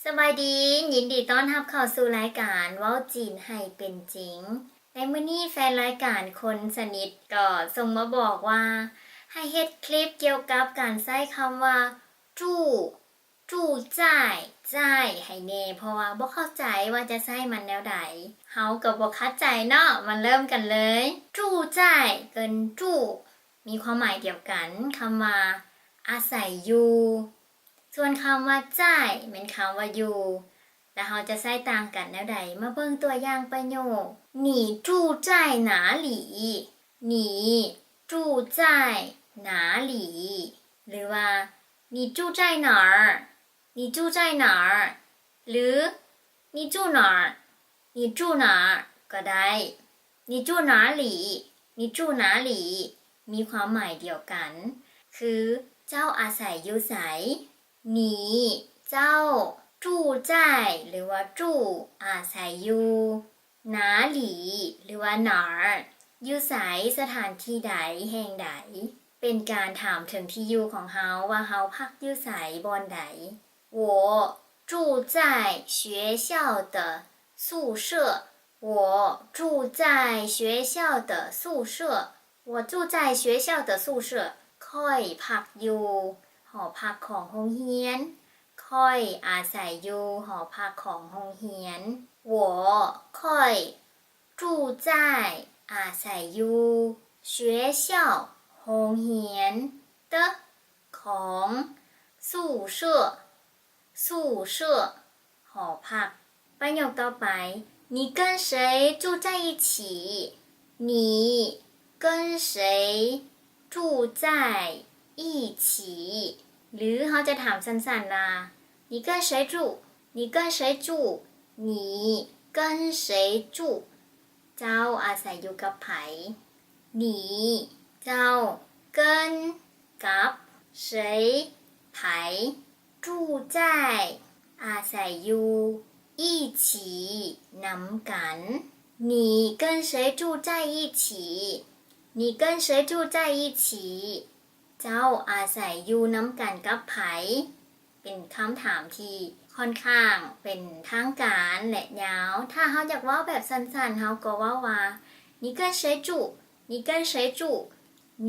สบายดียินดีต้อนรับเข้าสู่รายการเว้าจีนให้เป็นจริงในมื้อนี้แฟนรายการคนสนิทก็ส่งมาบอกว่าให้เฮ็ดคลิปเกี่ยวกับการใช้คำว่าจู่จ่ายให้แน่เพราะว่าบ่เข้าใจว่าจะใช้มันแนวใดเฮาก็บ่เข้าใจเนาะมาเริ่มกันเลยจู่จ่ายกับจู่มีความหมายเดียวกันคำว่าอาศัยอยู่ส่วนคำว่าจ่ายเป็นคำว่าอยู่แล้วเราจะใช้ต่างกันแนวใดมาเบิ่งตัวอย่างประโยค你住在哪里你住在哪里หรือว่า你住在哪儿你住在哪儿หรือ你住哪儿你住哪儿ก็ได้你住哪里你住哪里มีความหมายเดียวกันคือเจ้าอาศัยอยู่ไสหนีเจ้าจู่จ่ายหรือว่าจู่อาศัยอยู่หนาหลีหรือว่าหนาอยู่ไสสถานที่ใดแห่งใดเป็นการถามถึงที่อยู่ของเฮาว่าเฮาพักอยู่ไสบ่อนใด我住在学校的宿舍我住在学校的宿舍我住在学校的宿舍ค่อยพักอยู่หอพักของโรงเรียนค่อยอาศัยอยู่หอพักของโรงเรียน我ค่อย住在อาศัยอยู่学校โรงเรียน的ของ宿舍หอพักประโยคต่อไป你跟谁住在一起你跟谁住在一起หรือเขาจะถามสั้นๆว่า你跟谁住你跟谁住你跟谁住เจ้าอาศัยอยู่กับไผ你เจ้า跟กับ谁ไผ住在อาศัยอยู่一起นำกัน你跟谁住在一起你跟谁住在一起เจ้าอาศัยอยู่นำกันกับไผเป็นคำถามที่ค่อนข้างเป็นทางการและยาวถ้าเฮาอยากเว้าแบบสั้นๆเฮาก็เว้าว่า你跟谁住你跟谁住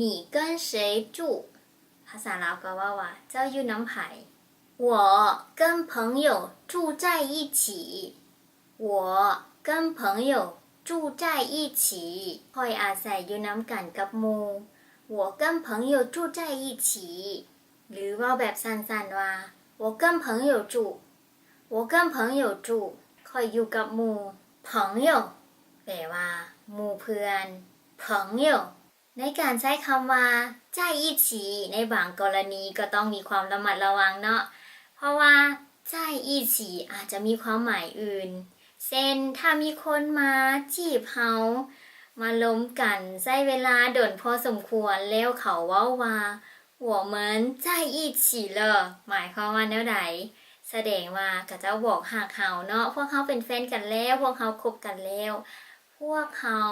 你跟谁住ภาษาลาวก็เว้าว่าเจ้าอยู่นำไผ我跟朋友住在一起我跟朋友住在一起ค่อยอาศัยอยู่นำกันกับหมู่我跟朋友住在一起หรือว่าแบบสั้นๆว่า我跟朋友住我跟朋友住ค่อยอยู่กับหมู่朋友แปลว่าหมู่เพื่อน朋友ในการใช้คำว่า在一起ในบางกรณีก็ต้องมีความระมัดระวังเนาะเพราะว่า在一起อาจจะมีความหมายอื่นเช่นถ้ามีคนมาจีบเฮามาล้มกันใช้เวลาโดนพอสมควรแล้วเขาเว้าว่า我们在一起了หมายความว่าแนวใดแสดงว่าก็จะบอกหักเฮาเนาะพวกเขาเป็นแฟนกันแล้วพวกเขาคบกันแล้วพวกเขา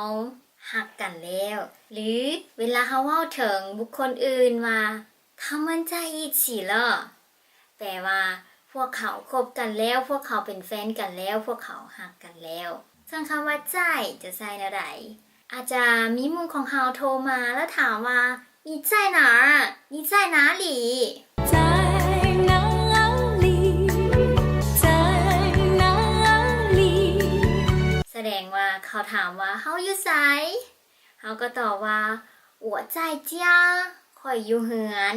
หักกันแล้วหรือเวลาเขาเว้าถึงบุคคลอื่นว่า他们在一起了แปลว่าพวกเขาคบกันแล้วพวกเขาเป็นแฟนกันแล้วพวกเขาหักกันแล้วซึ่งคำว่าใจจะใส่แนวใดอาจจะมีมุมของเฮาโทรมาแล้วถามว่า你在哪儿你在哪里在哪里在哪里แสดงว่าเขาถามว่าเฮาอยู่ไสเฮาก็ตอบว่า我在家ข่อยอยู่เฮือน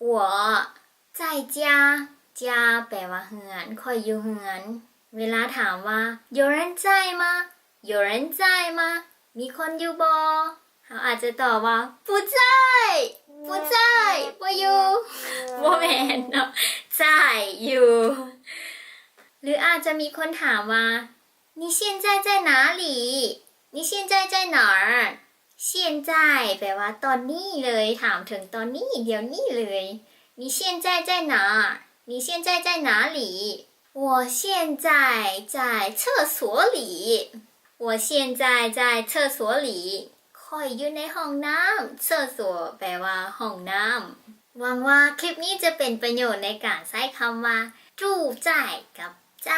我在家家แปลว่าเฮือนข่อยอยู่เฮือนเวลาถามว่า有人在吗有人在吗มีคนอยู่บ่เขาอาจจะตอบว่า不在不在บ่อยู่บ่แม่นเนาะ在อยู่หรืออาจจะมีคนถามว่า你现在在哪里你现在在哪儿现在แปลว่าตอนนี้เลยถามถึงตอนนี้เดี๋ยวนี้เลย你现在在哪你现在在哪里我现在在厕所里我现在在厕所里ค่อยอยู่ในห้องน้ำ厕所แปลว่าห้องน้ำหวังว่าคลิปนี้จะเป็นประโยชน์ในการใช้คำว่า จู่ใจกับใจ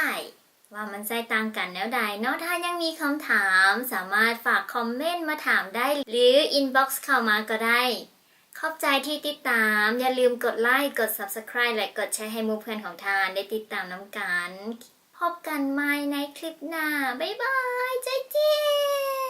ว่ามันใส่ต่างกันแล้วใดเนาะถ้ายังมีคำถามสามารถฝากคอมเมนต์มาถามได้หรืออินบ็อกซ์เข้ามาก็ได้ขอบใจที่ติดตามอย่าลืมกดไลค์กด Subscribe และกดแชร์ให้หมู่เพื่อนของทานได้ติดตามน้ำกันพบกันใหม่ในคลิปหน้าบ๊ายบายใจเจีย